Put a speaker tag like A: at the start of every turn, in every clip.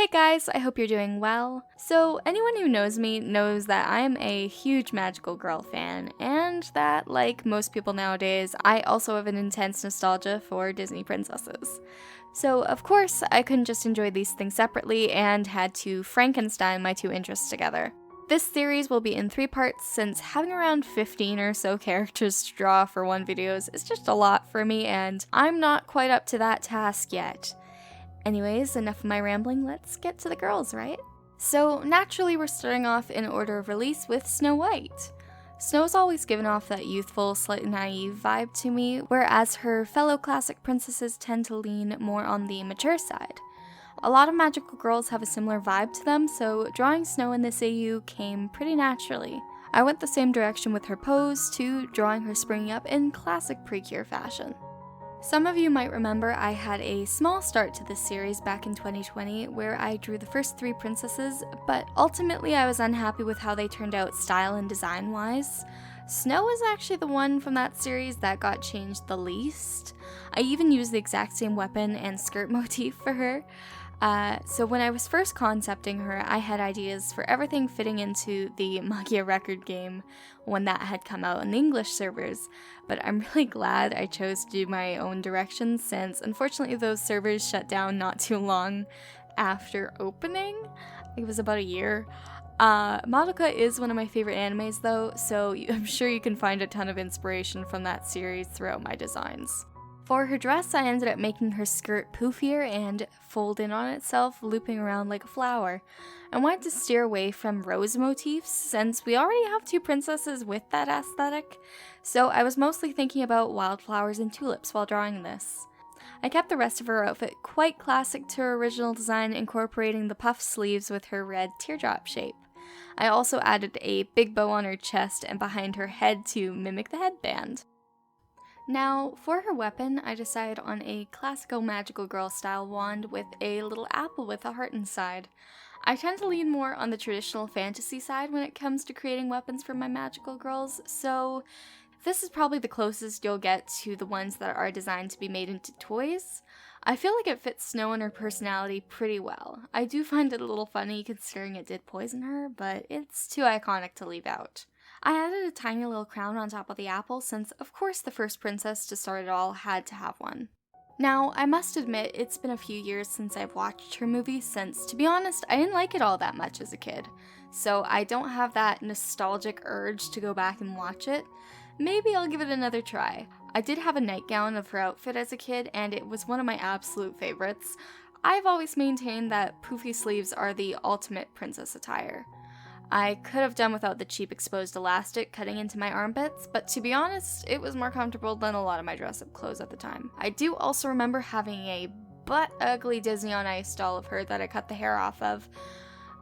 A: Hey guys, I hope you're doing well. So anyone who knows me knows that I'm a huge magical girl fan, and that, like most people nowadays, I also have an intense nostalgia for Disney princesses. So of course, I couldn't just enjoy these things separately and had to Frankenstein my two interests together. This series will be in 3 parts since having around 15 or so characters to draw for one video is just a lot for me, and I'm not quite up to that task yet. Anyways, enough of my rambling, let's get to the girls, right? So naturally we're starting off in order of release with Snow White. Snow's always given off that youthful, slightly naive vibe to me, whereas her fellow classic princesses tend to lean more on the mature side. A lot of magical girls have a similar vibe to them, so drawing Snow in this AU came pretty naturally. I went the same direction with her pose, too, drawing her springing up in classic Precure fashion. Some of you might remember I had a small start to this series back in 2020 where I drew the first 3 princesses, but ultimately I was unhappy with how they turned out style and design wise. Snow is actually the one from that series that got changed the least. I even used the exact same weapon and skirt motif for her. So when I was first concepting her, I had ideas for everything fitting into the Magia record game when that had come out on the English servers, but I'm really glad I chose to do my own directions since unfortunately those servers shut down not too long after opening. It was about a year. Madoka is one of my favorite animes though, so I'm sure you can find a ton of inspiration from that series throughout my designs. For her dress, I ended up making her skirt poofier and fold in on itself, looping around like a flower. I wanted to steer away from rose motifs since we already have 2 princesses with that aesthetic, so I was mostly thinking about wildflowers and tulips while drawing this. I kept the rest of her outfit quite classic to her original design, incorporating the puff sleeves with her red teardrop shape. I also added a big bow on her chest and behind her head to mimic the headband. Now, for her weapon, I decided on a classical magical girl style wand with a little apple with a heart inside. I tend to lean more on the traditional fantasy side when it comes to creating weapons for my magical girls, so this is probably the closest you'll get to the ones that are designed to be made into toys. I feel like it fits Snow and her personality pretty well. I do find it a little funny considering it did poison her, but it's too iconic to leave out. I added a tiny little crown on top of the apple since, of course, the first princess to start it all had to have one. Now, I must admit, it's been a few years since I've watched her movie since, to be honest, I didn't like it all that much as a kid. So I don't have that nostalgic urge to go back and watch it. Maybe I'll give it another try. I did have a nightgown of her outfit as a kid, and it was one of my absolute favorites. I've always maintained that poofy sleeves are the ultimate princess attire. I could have done without the cheap exposed elastic cutting into my armpits, but to be honest, it was more comfortable than a lot of my dress-up clothes at the time. I do also remember having a butt-ugly Disney on Ice doll of her that I cut the hair off of.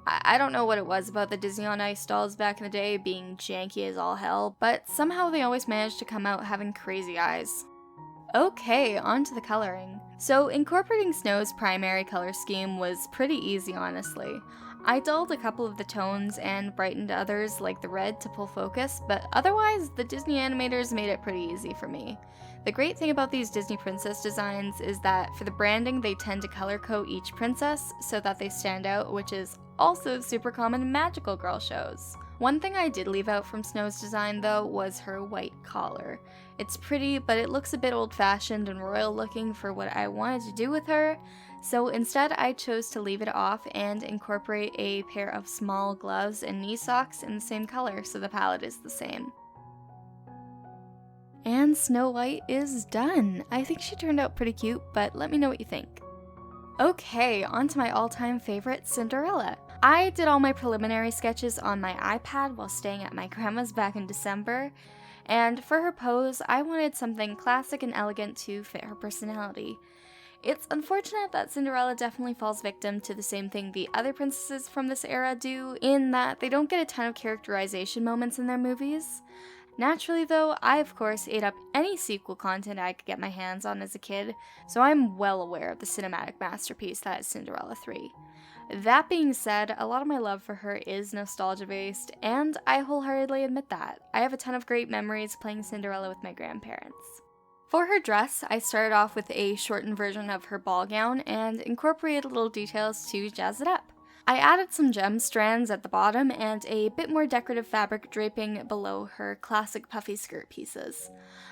A: I don't know what it was about the Disney on Ice dolls back in the day being janky as all hell, but somehow they always managed to come out having crazy eyes. Okay, on to the coloring. So incorporating Snow's primary color scheme was pretty easy, honestly. I dulled a couple of the tones and brightened others like the red to pull focus, but otherwise the Disney animators made it pretty easy for me. The great thing about these Disney princess designs is that for the branding they tend to color code each princess so that they stand out, which is also super common in magical girl shows. One thing I did leave out from Snow's design though was her white collar. It's pretty, but it looks a bit old-fashioned and royal looking for what I wanted to do with her, so instead I chose to leave it off and incorporate a pair of small gloves and knee socks in the same color so the palette is the same. And Snow White is done. I think she turned out pretty cute, but let me know what you think. Okay, on to my all-time favorite, Cinderella. I did all my preliminary sketches on my iPad while staying at my grandma's back in December, and for her pose, I wanted something classic and elegant to fit her personality. It's unfortunate that Cinderella definitely falls victim to the same thing the other princesses from this era do, in that they don't get a ton of characterization moments in their movies. Naturally though, I of course ate up any sequel content I could get my hands on as a kid, so I'm well aware of the cinematic masterpiece that is Cinderella 3. That being said, a lot of my love for her is nostalgia-based, and I wholeheartedly admit that. I have a ton of great memories playing Cinderella with my grandparents. For her dress, I started off with a shortened version of her ball gown and incorporated little details to jazz it up. I added some gem strands at the bottom and a bit more decorative fabric draping below her classic puffy skirt pieces.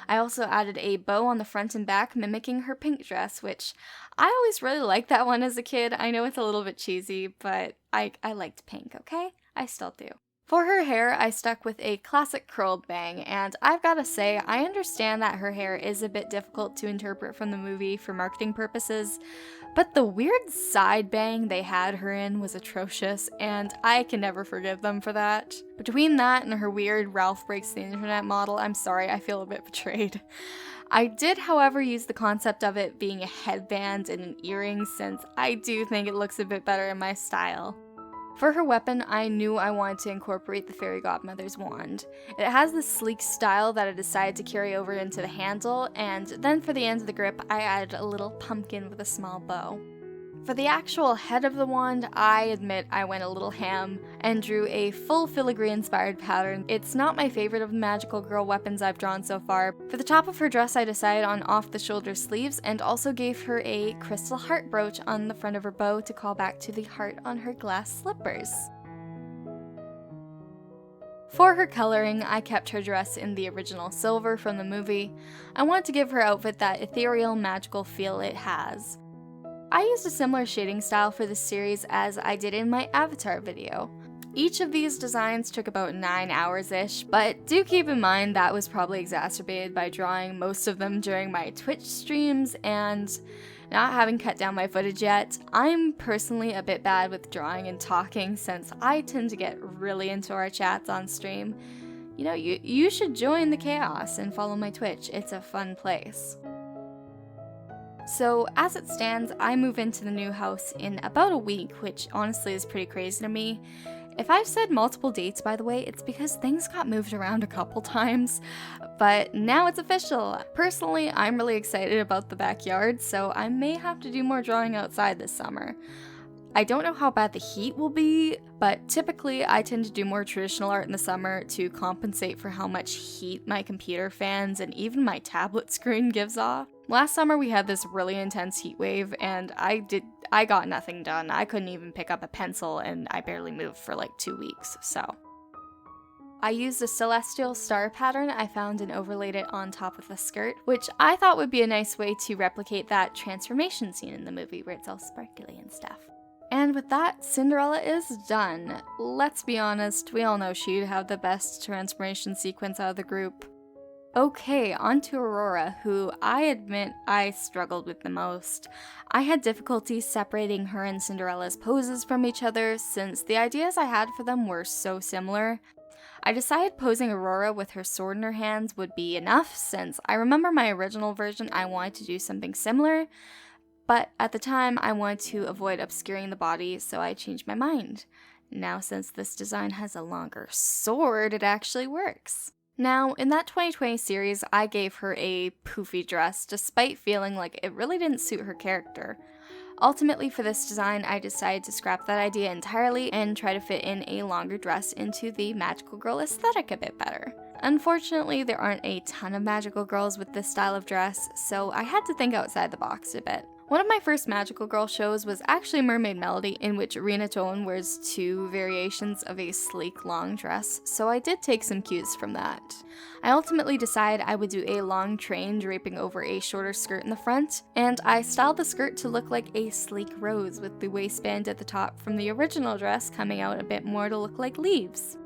A: I also added a bow on the front and back mimicking her pink dress, which I always really liked that one as a kid. I know it's a little bit cheesy, but I liked pink, okay? I still do. For her hair, I stuck with a classic curled bang, and I've gotta say, I understand that her hair is a bit difficult to interpret from the movie for marketing purposes, but the weird side bang they had her in was atrocious, and I can never forgive them for that. Between that and her weird Ralph Breaks the Internet model, I'm sorry, I feel a bit betrayed. I did, however, use the concept of it being a headband and an earring, since I do think it looks a bit better in my style. For her weapon, I knew I wanted to incorporate the fairy godmother's wand. It has this sleek style that I decided to carry over into the handle, and then for the end of the grip, I added a little pumpkin with a small bow. For the actual head of the wand, I admit I went a little ham and drew a full filigree-inspired pattern. It's not my favorite of the magical girl weapons I've drawn so far. For the top of her dress, I decided on off-the-shoulder sleeves and also gave her a crystal heart brooch on the front of her bow to call back to the heart on her glass slippers. For her coloring, I kept her dress in the original silver from the movie. I wanted to give her outfit that ethereal, magical feel it has. I used a similar shading style for this series as I did in my Avatar video. Each of these designs took about 9 hours-ish, but do keep in mind that was probably exacerbated by drawing most of them during my Twitch streams and not having cut down my footage yet. I'm personally a bit bad with drawing and talking since I tend to get really into our chats on stream. You know, you should join the chaos and follow my Twitch, it's a fun place. So, as it stands, I move into the new house in about a week, which honestly is pretty crazy to me. If I've said multiple dates, by the way, it's because things got moved around a couple times, but now it's official. Personally, I'm really excited about the backyard, so I may have to do more drawing outside this summer. I don't know how bad the heat will be, but typically I tend to do more traditional art in the summer to compensate for how much heat my computer fans and even my tablet screen gives off. Last summer we had this really intense heat wave and I got nothing done. I couldn't even pick up a pencil and I barely moved for like 2 weeks, so. I used a celestial star pattern I found and overlaid it on top of the skirt, which I thought would be a nice way to replicate that transformation scene in the movie where it's all sparkly and stuff. And with that, Cinderella is done. Let's be honest, we all know she'd have the best transformation sequence out of the group. Okay, on to Aurora, who I admit I struggled with the most. I had difficulty separating her and Cinderella's poses from each other since the ideas I had for them were so similar. I decided posing Aurora with her sword in her hands would be enough since I remember my original version I wanted to do something similar, but at the time I wanted to avoid obscuring the body, so I changed my mind. Now since this design has a longer sword, it actually works. Now, in that 2020 series, I gave her a poofy dress, despite feeling like it really didn't suit her character. Ultimately, for this design, I decided to scrap that idea entirely and try to fit in a longer dress into the magical girl aesthetic a bit better. Unfortunately, there aren't a ton of magical girls with this style of dress, so I had to think outside the box a bit. One of my first magical girl shows was actually Mermaid Melody, in which Rena Tone wears 2 variations of a sleek long dress, so I did take some cues from that. I ultimately decided I would do a long train draping over a shorter skirt in the front, and I styled the skirt to look like a sleek rose with the waistband at the top from the original dress coming out a bit more to look like leaves.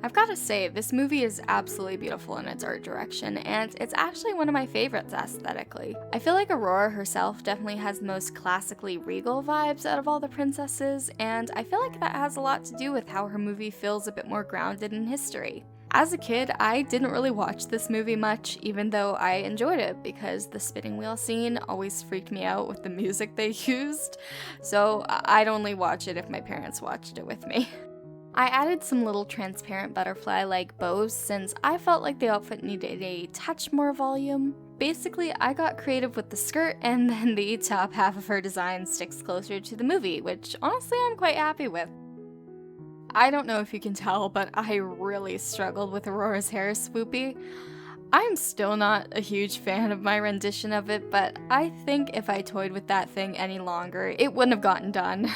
A: I've gotta say, this movie is absolutely beautiful in its art direction, and it's actually one of my favorites aesthetically. I feel like Aurora herself definitely has the most classically regal vibes out of all the princesses, and I feel like that has a lot to do with how her movie feels a bit more grounded in history. As a kid, I didn't really watch this movie much, even though I enjoyed it, because the spinning wheel scene always freaked me out with the music they used, so I'd only watch it if my parents watched it with me. I added some little transparent butterfly-like bows since I felt like the outfit needed a touch more volume. Basically, I got creative with the skirt and then the top half of her design sticks closer to the movie, which honestly I'm quite happy with. I don't know if you can tell, but I really struggled with Aurora's hair swoopy. I'm still not a huge fan of my rendition of it, but I think if I toyed with that thing any longer, it wouldn't have gotten done.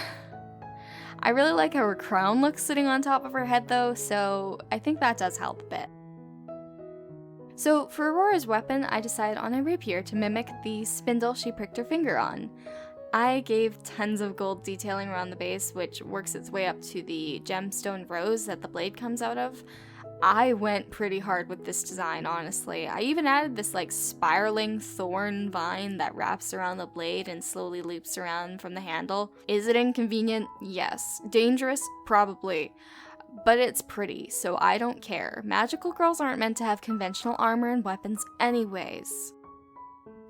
A: I really like how her crown looks sitting on top of her head though, so I think that does help a bit. So for Aurora's weapon, I decided on a rapier to mimic the spindle she pricked her finger on. I gave tons of gold detailing around the base, which works its way up to the gemstone rose that the blade comes out of. I went pretty hard with this design, honestly. I even added this like spiraling thorn vine that wraps around the blade and slowly loops around from the handle. Is it inconvenient? Yes. Dangerous? Probably. But it's pretty, so I don't care. Magical girls aren't meant to have conventional armor and weapons anyways.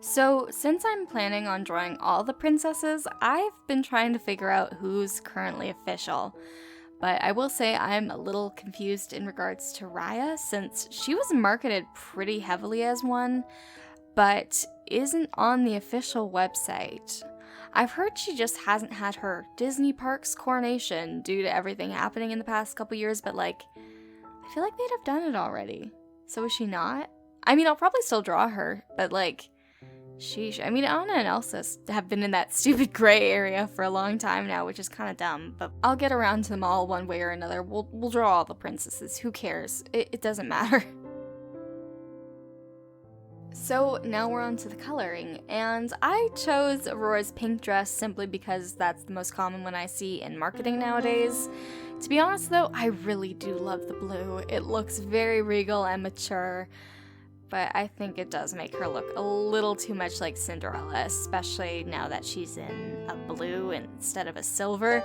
A: So, since I'm planning on drawing all the princesses, I've been trying to figure out who's currently official. But I will say I'm a little confused in regards to Raya, since she was marketed pretty heavily as one, but isn't on the official website. I've heard she just hasn't had her Disney Parks coronation due to everything happening in the past couple years, but like, I feel like they'd have done it already. So is she not? I mean, I'll probably still draw her, but like, sheesh. I mean, Anna and Elsa have been in that stupid gray area for a long time now, which is kind of dumb, but I'll get around to them all one way or another. We'll draw all the princesses. Who cares? It doesn't matter. So now we're on to the coloring, and I chose Aurora's pink dress simply because that's the most common one I see in marketing nowadays. To be honest though, I really do love the blue. It looks very regal and mature, but I think it does make her look a little too much like Cinderella, especially now that she's in a blue instead of a silver.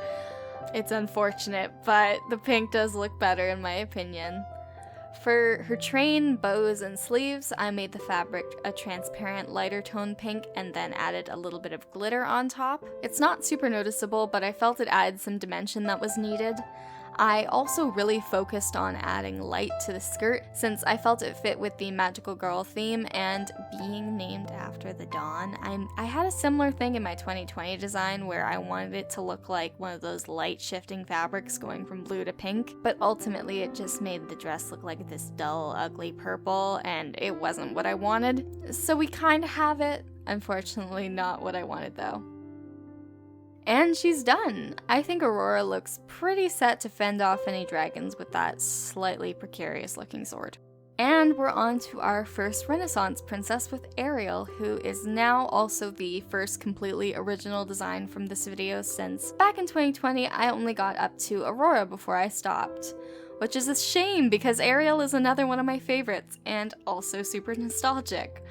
A: It's unfortunate, but the pink does look better in my opinion. For her train, bows, and sleeves, I made the fabric a transparent lighter tone pink and then added a little bit of glitter on top. It's not super noticeable, but I felt it added some dimension that was needed. I also really focused on adding light to the skirt since I felt it fit with the magical girl theme, and being named after the dawn, I had a similar thing in my 2020 design where I wanted it to look like one of those light shifting fabrics going from blue to pink, but ultimately it just made the dress look like this dull, ugly purple, and it wasn't what I wanted. So we kinda have it. Unfortunately, not what I wanted though. And she's done! I think Aurora looks pretty set to fend off any dragons with that slightly precarious looking sword. And we're on to our first Renaissance princess with Ariel, who is now also the first completely original design from this video since back in 2020 I only got up to Aurora before I stopped. Which is a shame because Ariel is another one of my favorites and also super nostalgic.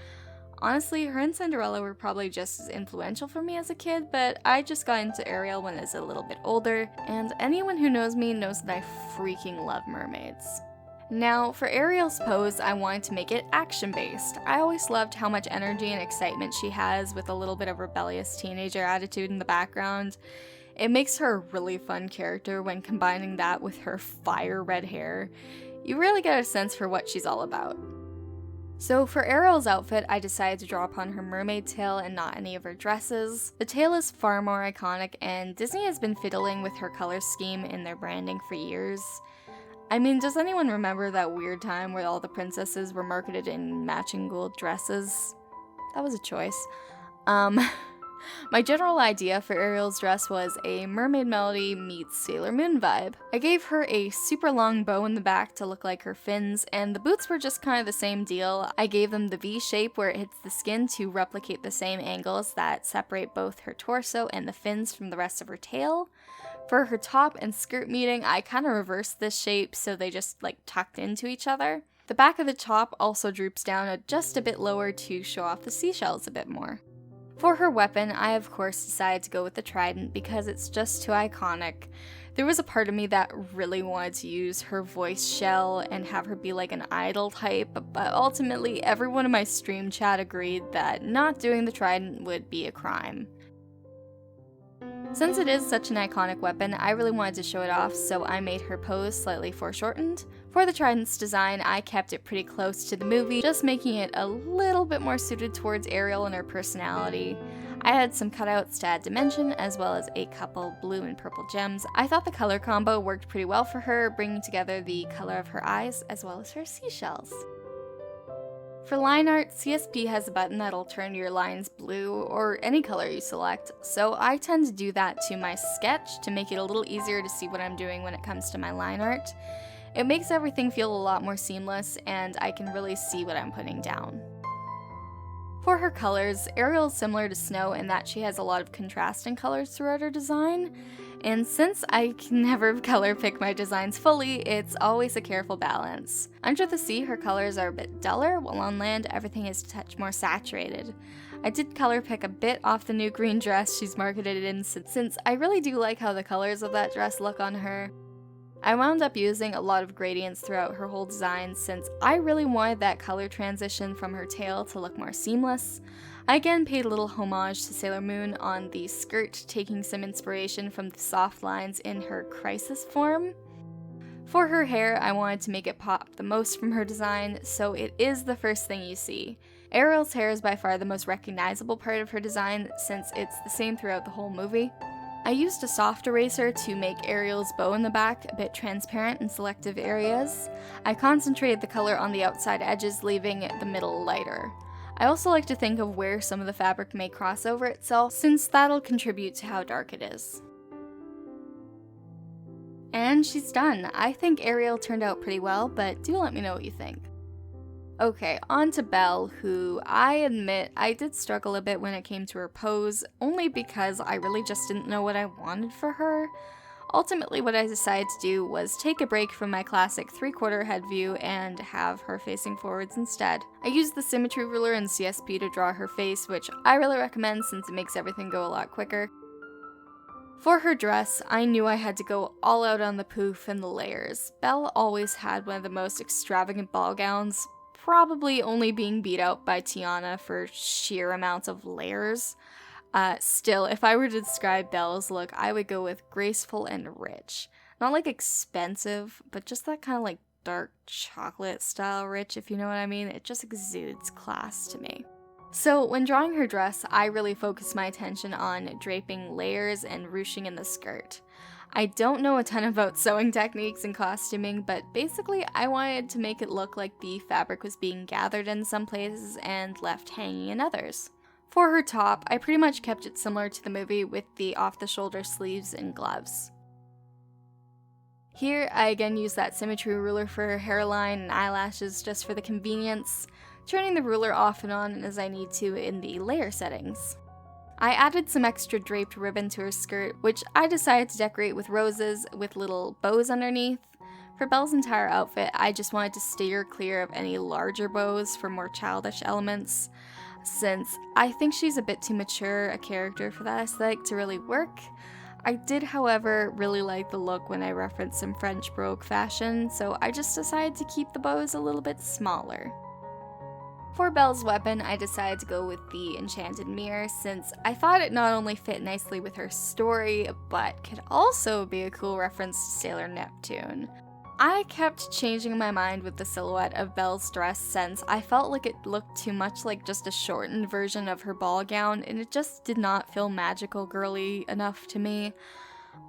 A: Honestly, her and Cinderella were probably just as influential for me as a kid, but I just got into Ariel when I was a little bit older, and anyone who knows me knows that I freaking love mermaids. Now, for Ariel's pose, I wanted to make it action-based. I always loved how much energy and excitement she has with a little bit of rebellious teenager attitude in the background. It makes her a really fun character when combining that with her fire red hair. You really get a sense for what she's all about. So for Ariel's outfit, I decided to draw upon her mermaid tail and not any of her dresses. The tail is far more iconic, and Disney has been fiddling with her color scheme in their branding for years. I mean, does anyone remember that weird time where all the princesses were marketed in matching gold dresses? That was a choice. My general idea for Ariel's dress was a Mermaid Melody meets Sailor Moon vibe. I gave her a super long bow in the back to look like her fins, and the boots were just kind of the same deal. I gave them the V shape where it hits the skin to replicate the same angles that separate both her torso and the fins from the rest of her tail. For her top and skirt meeting, I kind of reversed this shape so they just like tucked into each other. The back of the top also droops down just a bit lower to show off the seashells a bit more. For her weapon, I of course decided to go with the trident because it's just too iconic. There was a part of me that really wanted to use her voice shell and have her be like an idol type, but ultimately everyone in my stream chat agreed that not doing the trident would be a crime. Since it is such an iconic weapon, I really wanted to show it off, so I made her pose slightly foreshortened. For the trident's design, I kept it pretty close to the movie, just making it a little bit more suited towards Ariel and her personality. I had some cutouts to add dimension, as well as a couple blue and purple gems. I thought the color combo worked pretty well for her, bringing together the color of her eyes as well as her seashells. For line art, CSP has a button that'll turn your lines blue or any color you select, so I tend to do that to my sketch to make it a little easier to see what I'm doing when it comes to my line art. It makes everything feel a lot more seamless, and I can really see what I'm putting down. For her colors, Ariel is similar to Snow in that she has a lot of contrasting colors throughout her design, and since I can never color pick my designs fully, it's always a careful balance. Under the sea, her colors are a bit duller, while on land, everything is a touch more saturated. I did color pick a bit off the new green dress she's marketed in since I really do like how the colors of that dress look on her. I wound up using a lot of gradients throughout her whole design since I really wanted that color transition from her tail to look more seamless. I again paid a little homage to Sailor Moon on the skirt, taking some inspiration from the soft lines in her crisis form. For her hair, I wanted to make it pop the most from her design, so it is the first thing you see. Ariel's hair is by far the most recognizable part of her design since it's the same throughout the whole movie. I used a soft eraser to make Ariel's bow in the back a bit transparent in selective areas. I concentrated the color on the outside edges, leaving the middle lighter. I also like to think of where some of the fabric may cross over itself, since that'll contribute to how dark it is. And she's done. I think Ariel turned out pretty well, but do let me know what you think. Okay, on to Belle, who I admit I did struggle a bit when it came to her pose, only because I really just didn't know what I wanted for her. Ultimately, what I decided to do was take a break from my classic 3/4 head view and have her facing forwards instead. I used the symmetry ruler in CSP to draw her face, which I really recommend since it makes everything go a lot quicker. For her dress, I knew I had to go all out on the poof and the layers. Belle always had one of the most extravagant ball gowns, probably only being beat out by Tiana for sheer amounts of layers. Still, if I were to describe Belle's look, I would go with graceful and rich. Not like expensive, but just that kind of like dark chocolate style rich, if you know what I mean. It just exudes class to me. So when drawing her dress, I really focused my attention on draping layers and ruching in the skirt. I don't know a ton about sewing techniques and costuming, but basically I wanted to make it look like the fabric was being gathered in some places and left hanging in others. For her top, I pretty much kept it similar to the movie with the off-the-shoulder sleeves and gloves. Here, I again used that symmetry ruler for her hairline and eyelashes just for the convenience, turning the ruler off and on as I need to in the layer settings. I added some extra draped ribbon to her skirt, which I decided to decorate with roses with little bows underneath. For Belle's entire outfit, I just wanted to steer clear of any larger bows for more childish elements, since I think she's a bit too mature a character for that aesthetic to really work. I did, however, really like the look when I referenced some French brogue fashion, so I just decided to keep the bows a little bit smaller. For Belle's weapon, I decided to go with the enchanted mirror since I thought it not only fit nicely with her story, but could also be a cool reference to Sailor Neptune. I kept changing my mind with the silhouette of Belle's dress since I felt like it looked too much like just a shortened version of her ball gown, and it just did not feel magical girly enough to me.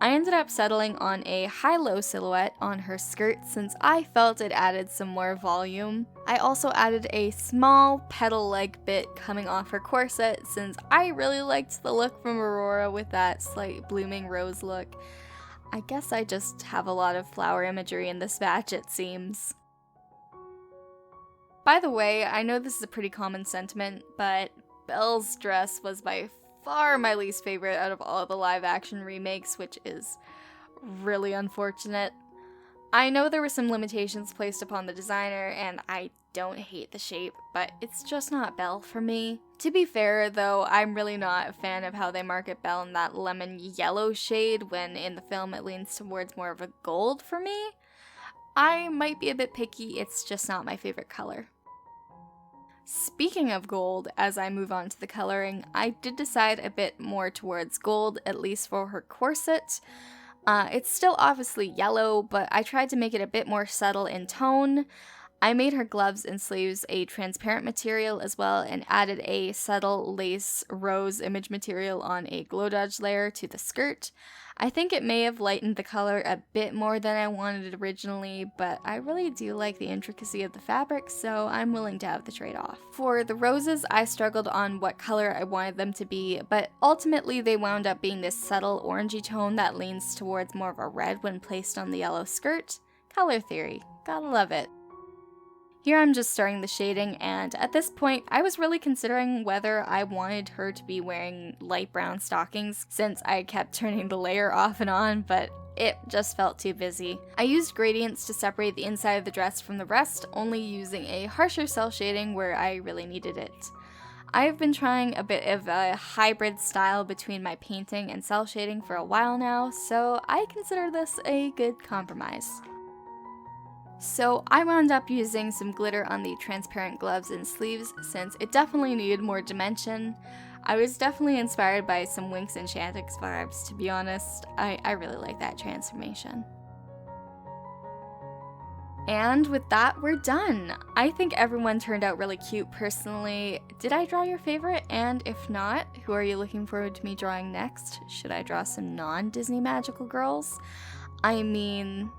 A: I ended up settling on a high-low silhouette on her skirt since I felt it added some more volume. I also added a small petal-like bit coming off her corset since I really liked the look from Aurora with that slight blooming rose look. I guess I just have a lot of flower imagery in this batch, it seems. By the way, I know this is a pretty common sentiment, but Belle's dress was by far my least favorite out of all the live-action remakes, which is really unfortunate. I know there were some limitations placed upon the designer, and I don't hate the shape, but it's just not Belle for me. To be fair, though, I'm really not a fan of how they market Belle in that lemon yellow shade when in the film it leans towards more of a gold for me. I might be a bit picky, it's just not my favorite color. Speaking of gold, as I move on to the coloring, I did decide a bit more towards gold, at least for her corset. It's still obviously yellow, but I tried to make it a bit more subtle in tone. I made her gloves and sleeves a transparent material as well and added a subtle lace rose image material on a glow dodge layer to the skirt. I think it may have lightened the color a bit more than I wanted originally, but I really do like the intricacy of the fabric, so I'm willing to have the trade-off. For the roses, I struggled on what color I wanted them to be, but ultimately they wound up being this subtle orangey tone that leans towards more of a red when placed on the yellow skirt. Color theory. Gotta love it. Here I'm just starting the shading, and at this point, I was really considering whether I wanted her to be wearing light brown stockings since I kept turning the layer off and on, but it just felt too busy. I used gradients to separate the inside of the dress from the rest, only using a harsher cell shading where I really needed it. I've been trying a bit of a hybrid style between my painting and cell shading for a while now, so I consider this a good compromise. So I wound up using some glitter on the transparent gloves and sleeves since it definitely needed more dimension. I was definitely inspired by some Winx and Chantix vibes, to be honest. I really like that transformation. And with that, we're done. I think everyone turned out really cute personally. Did I draw your favorite? And if not, who are you looking forward to me drawing next? Should I draw some non-Disney magical girls? I mean,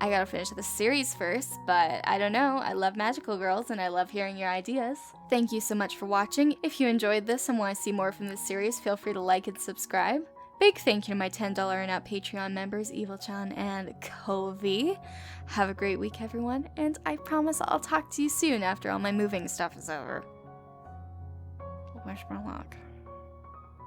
A: I gotta finish the series first, but I don't know, I love magical girls and I love hearing your ideas. Thank you so much for watching. If you enjoyed this and want to see more from this series, feel free to like and subscribe. Big thank you to my $10 and up Patreon members, Evilchan and Covey. Have a great week, everyone, and I promise I'll talk to you soon after all my moving stuff is over. Wish me luck.